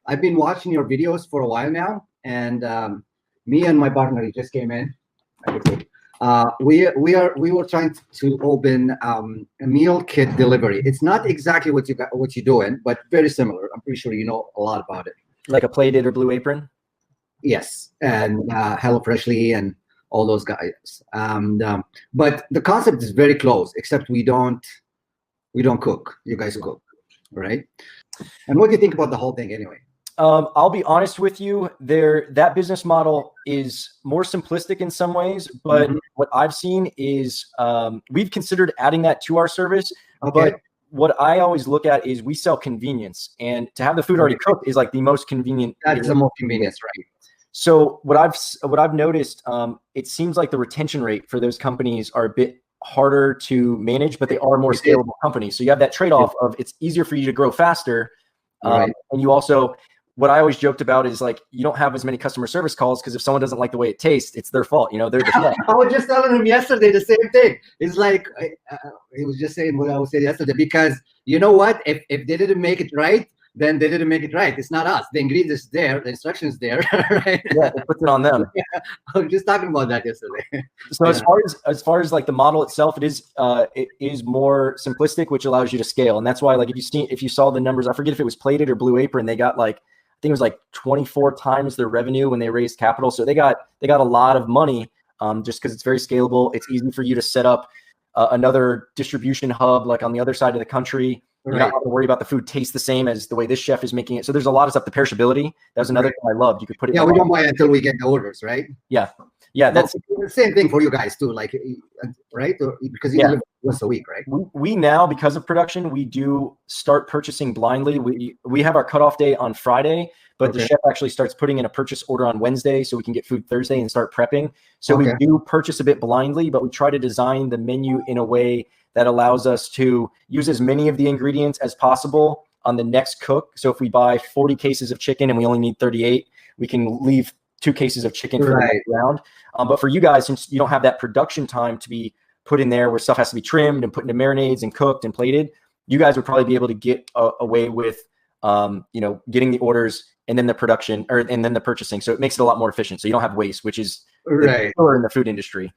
I've been watching your videos for a while now, and me and my partner, he just came in. We were trying to open a meal kit delivery. It's not exactly what you're doing, but very similar. I'm pretty sure you know a lot about it. Like a Plated or Blue Apron? Yes, and Hello Freshly and all those guys. But the concept is very close, except we don't cook. You guys cook, right? And what do you think about the whole thing anyway? I'll be honest with you, that business model is more simplistic in some ways, but what I've seen is we've considered adding that to our service. Okay. But what I always look at is we sell convenience, and to have the food already cooked is like the most convenient. That's the most convenience, right? So what I've noticed, it seems like the retention rate for those companies are a bit harder to manage, but they are more scalable companies. So you have that trade-off of it's easier for you to grow faster, and you also. What I always joked about is like, you don't have as many customer service calls because if someone doesn't like the way it tastes, it's their fault. You know, they're the chef. I was just telling him yesterday the same thing. It's like, he was just saying what I was saying yesterday, because you know what? If they didn't make it right, then they didn't make it right. It's not us. The ingredients there, the instructions there, right? Yeah, they put it on them. Yeah, I was just talking about that yesterday. So as far as like the model itself, it is more simplistic, which allows you to scale. And that's why, like, if you saw the numbers, I forget if it was Plated or Blue Apron, they got like, I think it was like 24 times their revenue when they raised capital. So they got a lot of money just because it's very scalable. It's easy for you to set up another distribution hub like on the other side of the country. You're not having to worry about the food tastes the same as the way this chef is making it. So there's a lot of stuff. The perishability, that was another thing I loved. You could put it. Yeah, we don't buy it until we get the orders, right? Yeah. Yeah, that's the same thing for you guys too, like, right? Because you live once a week, right? We now, because of production, we do start purchasing blindly. We have our cutoff day on Friday, but the chef actually starts putting in a purchase order on Wednesday so we can get food Thursday and start prepping. So we do purchase a bit blindly, but we try to design the menu in a way that allows us to use as many of the ingredients as possible on the next cook. So if we buy 40 cases of chicken and we only need 38, we can leave 2 cases of chicken for the next round. But for you guys, since you don't have that production time to be put in there where stuff has to be trimmed and put into marinades and cooked and plated, you guys would probably be able to get away with, getting the orders and then the production and then the purchasing. So it makes it a lot more efficient. So you don't have waste, which is in the food industry.